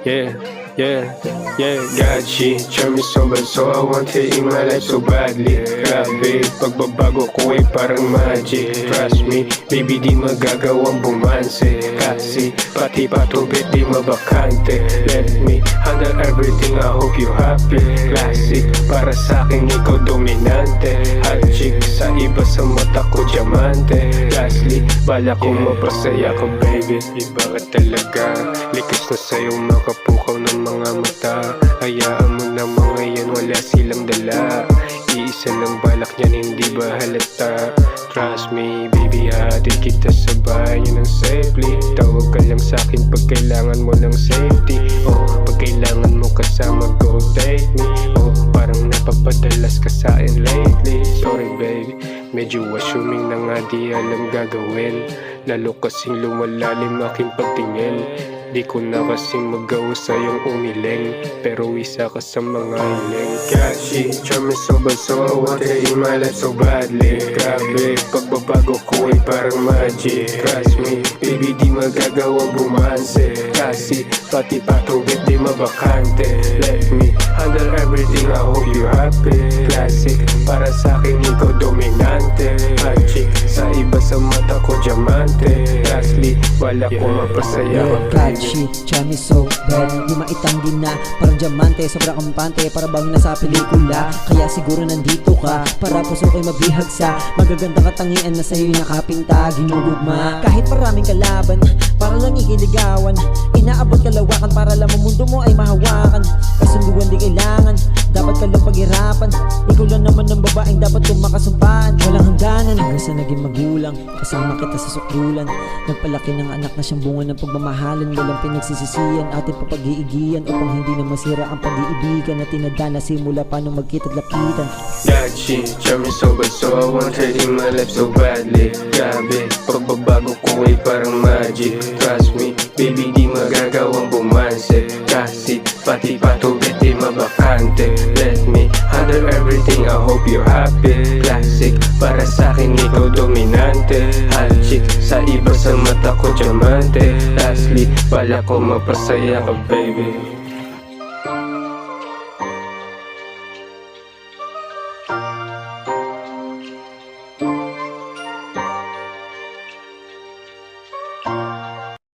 Yeah, yeah, yeah. God, she turned me so bad, so I want it in my life so badly. Grabe, pagbabago ko ay parang magic. Trust me, baby, di magagawang bumanse. Kasi pati patubit di mabakante. Let me handle everything, I hope you happy. Classic, para sa'kin ikaw dominante. Hot chick, sa iba sa mata ko diamante. Lastly, bala ko mapasaya ka baby. Iba ka talaga, likas na sa'yo makapukaw ng mga mata. Hayaan mo na mga yan, wala silang dala. Iisa lang balak niyan, hindi ba halata? Trust me, baby, hatid kita sa bahay ng safely. Tawag ka lang sa'kin pag kailangan mo ng safety. Oh, pag kailangan mo kasama, go take me. Oh, parang napapadalas ka sa'kin lately. Sorry baby, medyo assuming na nga di alam gagawin. Lalo kasing lumalalim aking pagtingin. Di ko na kasing magawa sa'yong umiling, pero isa ka sa mga hiling. God, she turned me so bad, so I want it in my life so badly. Grabe, pagbabago ko ay parang magic. Trust me, baby, di magagawang bumanse. Kasi pati patubit di mabakante. Let me handle everything, I hope you happy. Classic, para sa'kin ikaw dominante. Magic, sa iba sa mata ko diamante. Lastly, wala ko mapasaya ka baby. She try me so bad, di maitanggi na parang diamante, sobrang kampante, para bang nasa pelikula. Kaya siguro nandito ka, para puso ko'y mabihag sa magagandang katangian na sa'yo'y nakapinta, ginugugma. Kahit maraming kalaban, para lang ikiligawan, inaabot kalawakan para lang ang mundo mo ay mahawakan. Kasunduan di kailangan, dapat ka lang paghirapan. Ikaw lang naman ang babaeng dapat kong makasumpaan. Walang hangganan hanggang sa naging magulang, kasama kita sa sukdulan. Nagpalaki ng anak na siyang bunga ng pagmamahalan. Walang pinagsisisiyan, ating papag-iigian upang hindi na masira ang pag-iibigan na tinadana simula pa nung magkita't lapitan. God, she turned me so bad, so I want it in my life so badly. Grabe, pagbabago ko ay parang magic. Trust me, baby, di magagawang bumanse. Kasi pati patubit di mabakante. Let me handle everything, I hope you're happy. Classic, para sa'kin ikaw dominante. Hot chick, sa iba sa mata ko diamante. Lastly, bala ko mapasaya ka baby.